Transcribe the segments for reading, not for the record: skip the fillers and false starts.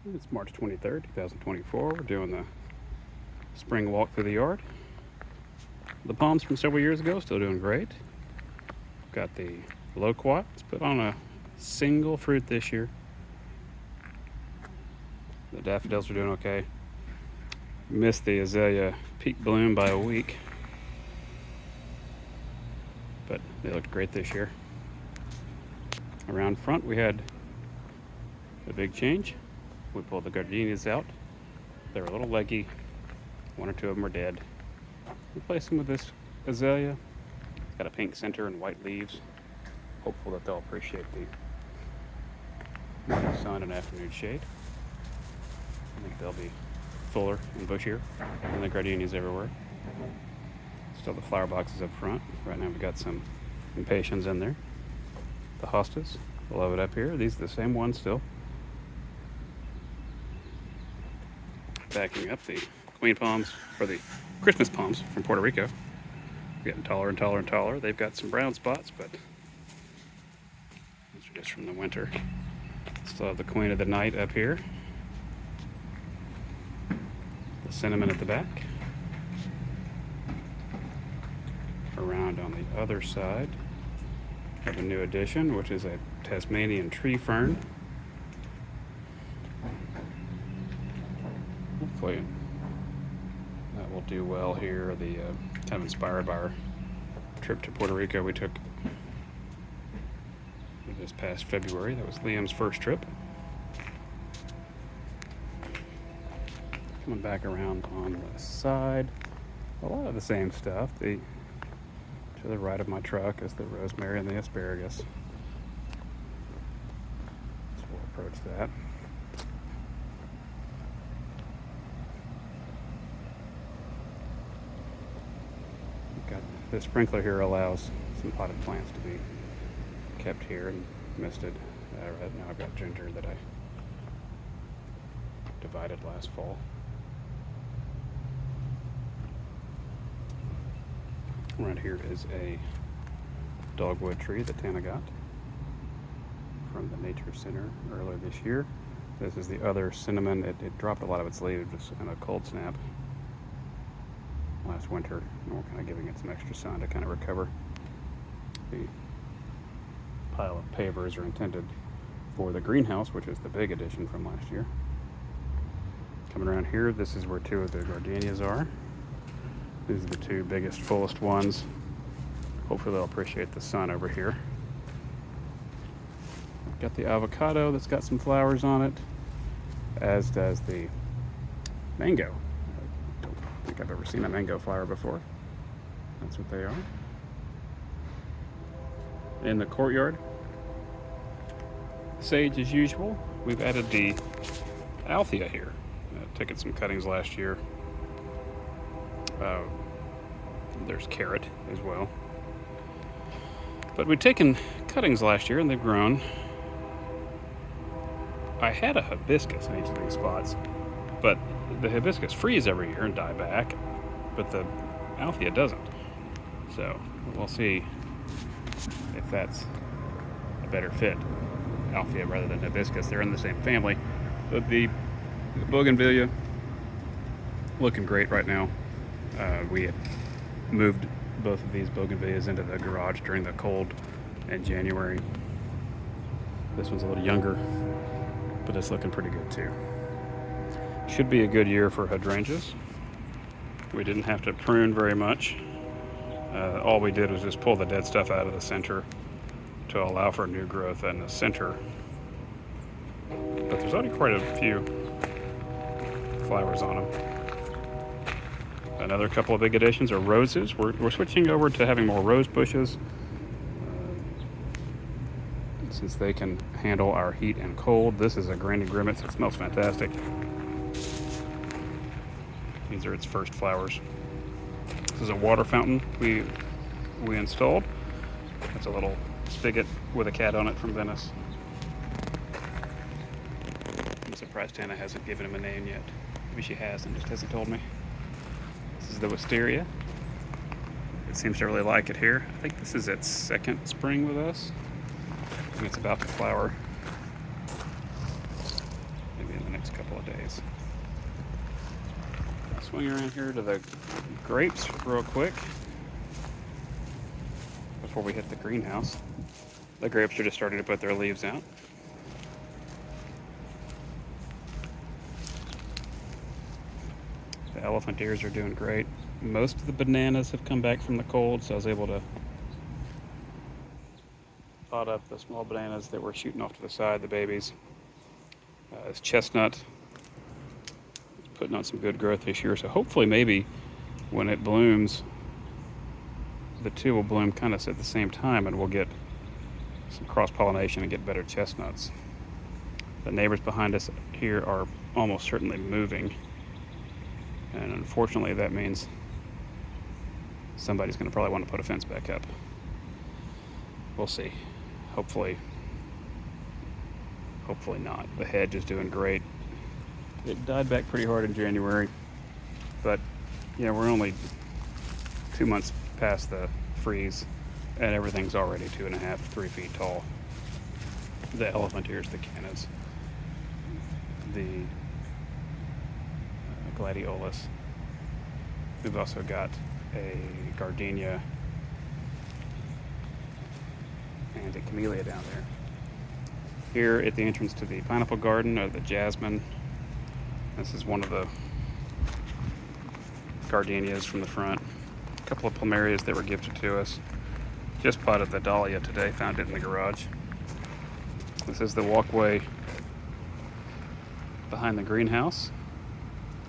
It's March 23rd, 2024. We're doing the spring walk through the yard. The palms from several years ago still doing great. Got the loquat. It's put on a single fruit this year. The daffodils are doing okay. Missed the azalea peak bloom by a week, but they looked great this year. Around front we had a big change. We pulled the gardenias out. They were a little leggy. One or two of them are dead. Replace them with this azalea. It's got a pink center and white leaves. Hopeful that they'll appreciate the morning sun and afternoon shade. I think they'll be fuller and bushier than the gardenias everywhere. Still the flower boxes up front. Right now we've got some impatiens in there. The hostas, love it up here. These are the same ones still. Backing up the queen palms, or the Christmas palms from Puerto Rico. Getting taller and taller and taller. They've got some brown spots, but those are just from the winter. Still have the queen of the night up here. The cinnamon at the back. Around on the other side, have a new addition, which is a Tasmanian tree fern. Hopefully that will do well here. The kind of inspired by our trip to Puerto Rico we took this past February. That was Liam's first trip. Coming back around on the side, a lot of the same stuff. To the right of my truck is the rosemary and the asparagus. So we'll approach that. The sprinkler here allows some potted plants to be kept here and misted. Right now I've got ginger that I divided last fall. Right here is a dogwood tree that Tana got from the Nature Center earlier this year. This is the other cinnamon. It dropped a lot of its leaves just in a cold snap last winter, and we're kind of giving it some extra sun to kind of recover. The pile of pavers are intended for the greenhouse, which is the big addition from last year. Coming around here, this is where two of the gardenias are. These are the two biggest, fullest ones. Hopefully they'll appreciate the sun over here. Got the avocado that's got some flowers on it, as does the mango. I don't think I've ever seen a mango flower before. That's what they are. In the courtyard, sage as usual. We've added the Althea here. Taken some cuttings last year. There's carrot as well. But we'd taken cuttings last year and they've grown. I had a hibiscus in each of these spots, but the hibiscus freeze every year and die back, but the Althea doesn't. So we'll see if that's a better fit, Althea rather than hibiscus. They're in the same family, but the bougainvillea looking great right now. We had moved both of these bougainvilleas into the garage during the cold in January. This one's a little younger, but it's looking pretty good too. Should be a good year for hydrangeas. We didn't have to prune very much. All we did was just pull the dead stuff out of the center to allow for new growth in the center. But there's already quite a few flowers on them. Another couple of big additions are roses. We're switching over to having more rose bushes since they can handle our heat and cold. This is a Granny Grimmets. It smells fantastic. These are its first flowers. This is a water fountain we installed. It's a little spigot with a cat on it from Venice. I'm surprised Tana hasn't given him a name yet. Maybe she has and just hasn't told me. This is the wisteria. It seems to really like it here. I think this is its second spring with us. I think it's about to flower. Maybe in the the next couple of days. I'll swing around here to the grapes real quick before we hit the greenhouse. The grapes are just starting to put their leaves out. The elephant ears are doing great. Most of the bananas have come back from the cold, so I was able to pot up the small bananas that were shooting off to the side, the babies. This chestnut is putting on some good growth this year, so hopefully maybe when it blooms, the two will bloom kind of at the same time and we'll get some cross-pollination and get better chestnuts. The neighbors behind us here are almost certainly moving, and unfortunately that means somebody's going to probably want to put a fence back up. We'll see. Hopefully not. The hedge is doing great. It died back pretty hard in January, but we're only 2 months past the freeze and everything's already 2.5, 3 feet tall. The elephant ears, the cannas, the gladiolus. We've also got a gardenia and a camellia down there. Here at the entrance to the pineapple garden are the jasmine. This is one of the gardenias from the front. A couple of plumerias that were gifted to us. Just potted the dahlia today, found it in the garage. This is the walkway behind the greenhouse.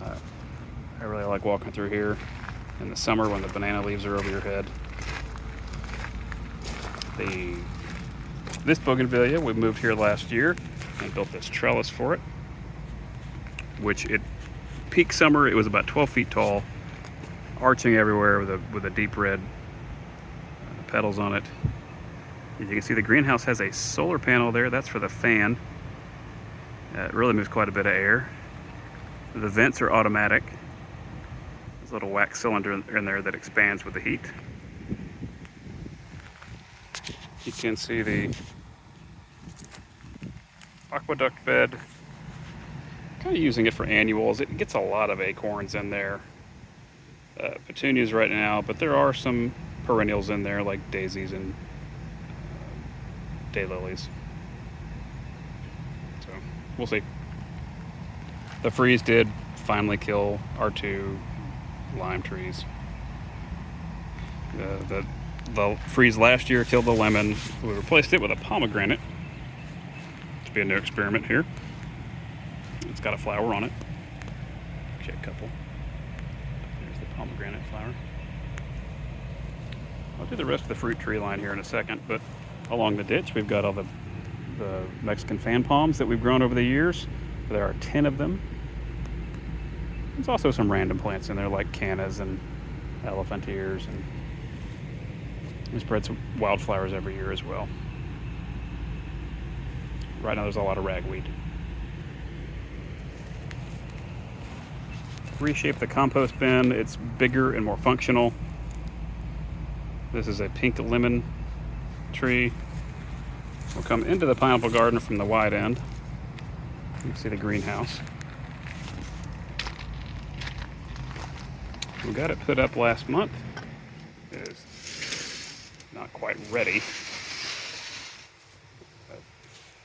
I really like walking through here in the summer when the banana leaves are over your head. This bougainvillea, we moved here last year and built this trellis for it, which peak summer, it was about 12 feet tall, arching everywhere with a deep red petals on it. As you can see, the greenhouse has a solar panel there. That's for the fan. It really moves quite a bit of air. The vents are automatic. There's a little wax cylinder in there that expands with the heat. You can see the aqueduct bed. Kind of using it for annuals. It gets a lot of acorns in there. Petunias right now, but there are some perennials in there like daisies and daylilies. So we'll see. The freeze did finally kill our 2 lime trees. The freeze last year killed the lemon. We replaced it with a pomegranate. To be a new experiment here. It's got a flower on it. Actually, a couple. There's the pomegranate flower. I'll do the rest of the fruit tree line here in a second, but along the ditch we've got all the Mexican fan palms that we've grown over the years. There are 10 of them. There's also some random plants in there like cannas and elephant ears, and we spread some wildflowers every year as well. Right now there's a lot of ragweed. Reshape the compost bin. It's bigger and more functional. This is a pink lemon tree. We'll come into the pineapple garden from the wide end. You can see the greenhouse. We got it put up last month. It is not quite ready.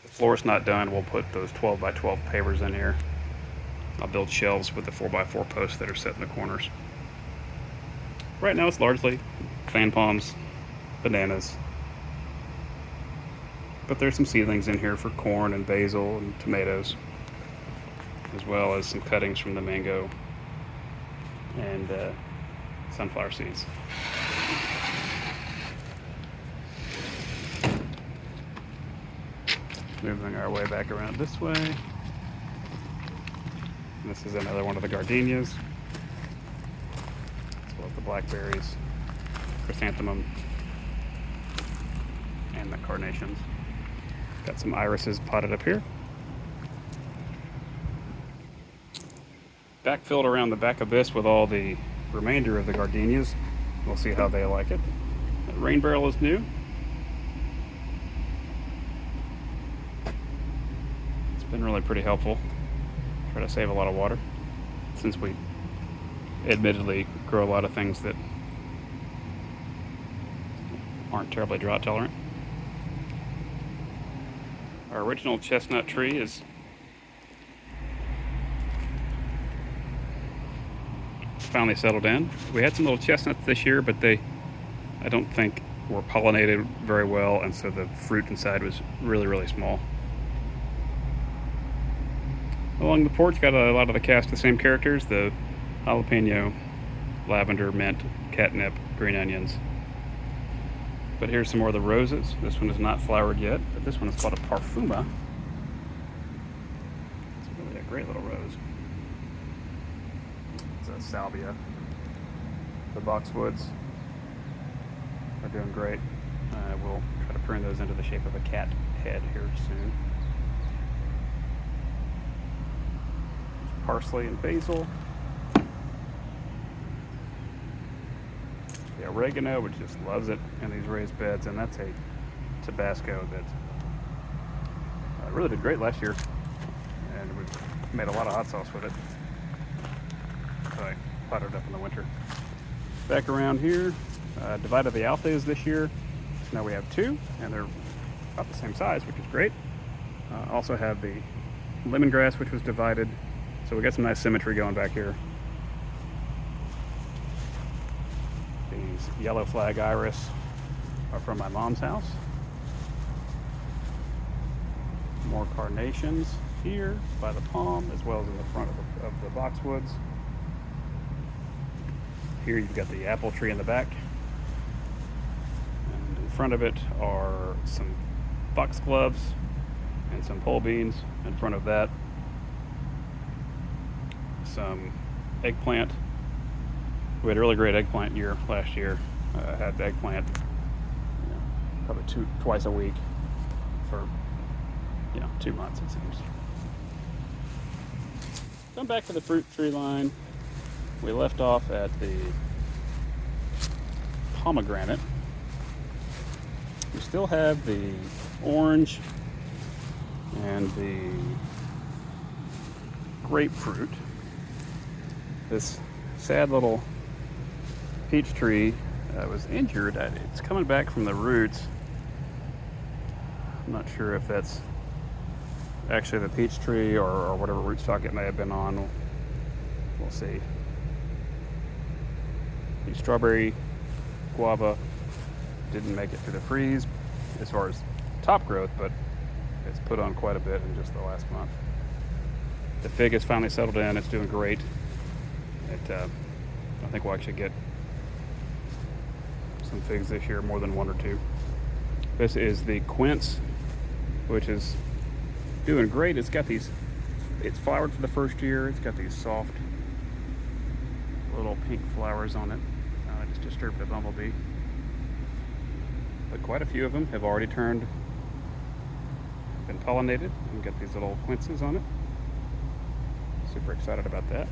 The floor's not done. We'll put those 12 by 12 pavers in here. I'll build shelves with the 4x4 posts that are set in the corners. Right now it's largely fan palms, bananas, but there's some seedlings in here for corn and basil and tomatoes, as well as some cuttings from the mango and sunflower seeds. Moving our way back around this way. This is another one of the gardenias, as well as the blackberries, chrysanthemum, and the carnations. Got some irises potted up here. Backfilled around the back of this with all the remainder of the gardenias. We'll see how they like it. The rain barrel is new. It's been really pretty helpful. Try to save a lot of water, since we admittedly grow a lot of things that aren't terribly drought tolerant. Our original chestnut tree is finally settled in. We had some little chestnuts this year, but I don't think were pollinated very well, and so the fruit inside was really small. Along the porch, got a lot of the cast of the same characters: the jalapeno, lavender, mint, catnip, green onions. But here's some more of the roses. This one is not flowered yet, but this one is called a parfuma. It's really a great little rose. It's a salvia. The boxwoods are doing great. We'll try to prune those into the shape of a cat head here soon. Parsley and basil. The oregano, which just loves it in these raised beds, and that's a Tabasco that really did great last year, and we made a lot of hot sauce with it. So I potted up in the winter. Back around here, divided the althas this year. So now we have two, and they're about the same size, which is great. Also have the lemongrass, which was divided. So we got some nice symmetry going back here. These yellow flag iris are from my mom's house. More carnations here by the palm, as well as in the front of the boxwoods. Here you've got the apple tree in the back. And in front of it are some foxgloves and some pole beans. In front of that, some eggplant. We had a really great eggplant year last year. Had eggplant probably twice a week for 2 months, it seems. Come back to the fruit tree line. We left off at the pomegranate. We still have the orange and the grapefruit. This sad little peach tree was injured. It's coming back from the roots. I'm not sure if that's actually the peach tree or whatever rootstock it may have been on. We'll see. The strawberry guava didn't make it through the freeze as far as top growth, but it's put on quite a bit in just the last month. The fig has finally settled in. It's doing great. I think we'll actually get some figs this year, more than one or two. This is the quince, which is doing great. It's flowered for the first year. It's got these soft little pink flowers on it. I just disturbed a bumblebee. But quite a few of them have already been pollinated, and got these little quinces on it. Super excited about that.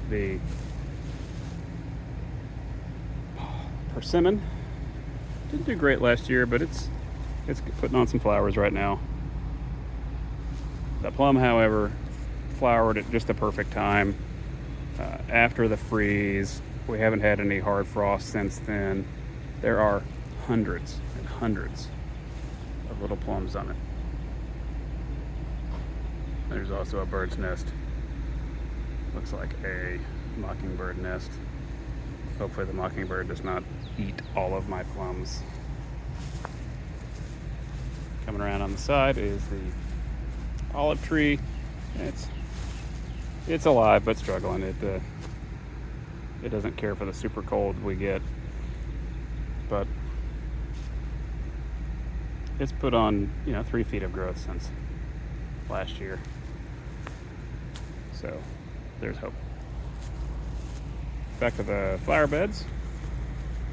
The persimmon didn't do great last year, but it's putting on some flowers right now. The plum, however, flowered at just the perfect time. After the freeze, we haven't had any hard frost since then. There are hundreds and hundreds of little plums on it. There's also a bird's nest. Looks like a mockingbird nest. Hopefully the mockingbird does not eat all of my plums. Coming around on the side is the olive tree. It's alive but struggling. It doesn't care for the super cold we get, but it's put on 3 feet of growth since last year. So there's hope. Back to the flower beds.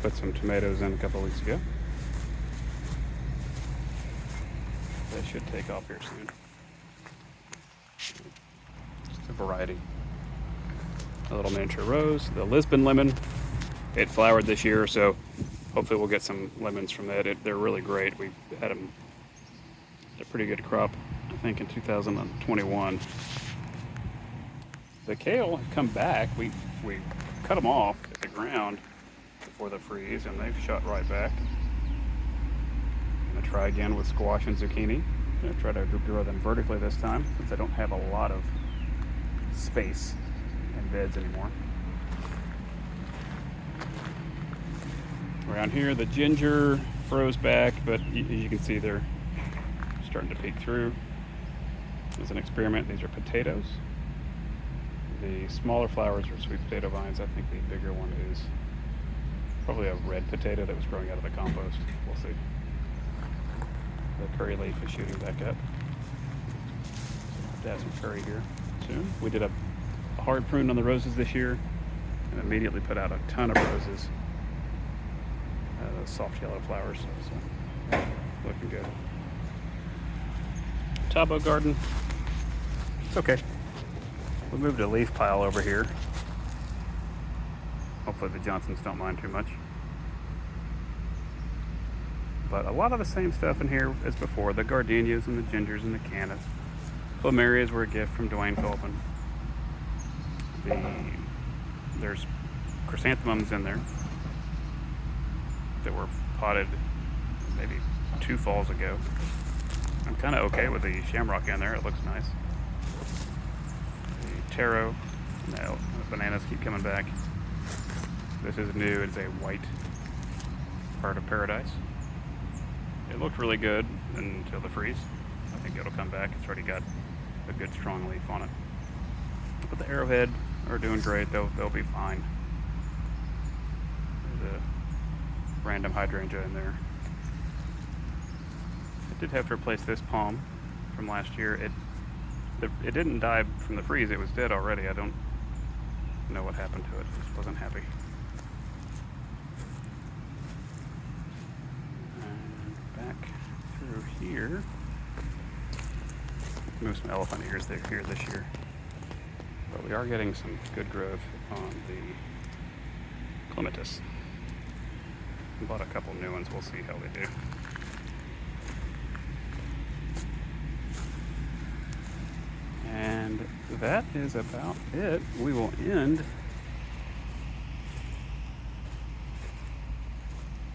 Put some tomatoes in a couple weeks ago. They should take off here soon. Just a variety. A little miniature rose. The Lisbon lemon. It flowered this year, so hopefully we'll get some lemons from that. They're really great. We had them a pretty good crop think, in 2021. The kale have come back. We cut them off at the ground before the freeze, and they've shot right back. I'm gonna try again with squash and zucchini. I'm gonna try to grow them vertically this time, since I don't have a lot of space in beds anymore. Around here, the ginger froze back, but as you can see, they're starting to peek through. As an experiment, these are potatoes. The smaller flowers are sweet potato vines. I think the bigger one is probably a red potato that was growing out of the compost. We'll see. The curry leaf is shooting back up. So we'll have to have some curry here soon. We did a hard prune on the roses this year and immediately put out a ton of roses. Those soft yellow flowers. So looking good. Tabo garden. It's okay. We moved a leaf pile over here. Hopefully the Johnsons don't mind too much. But a lot of the same stuff in here as before. The gardenias and the gingers and the cannas. Plumerias were a gift from Dwayne Philpin. There's chrysanthemums in there that were potted maybe 2 falls ago. I'm kind of okay with the shamrock in there. It looks nice. The taro, no, the bananas keep coming back. This is new. It's a white heart of paradise. It looked really good until the freeze. I think it'll come back. It's already got a good strong leaf on it. But the arrowhead are doing great. They'll be fine. There's a random hydrangea in there. I did have to replace this palm from last year. It didn't die from the freeze. It was dead already. I don't know what happened to it. Just wasn't happy. And back through here. Move some elephant ears here this year. But we are getting some good growth on the clematis. I bought a couple new ones. We'll see how they do. And that is about it. We will end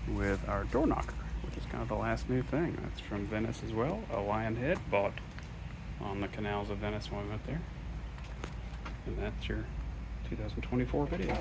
with our door knocker, which is kind of the last new thing. That's from Venice as well. A lion head bought on the canals of Venice when we went there. And that's your 2024 video.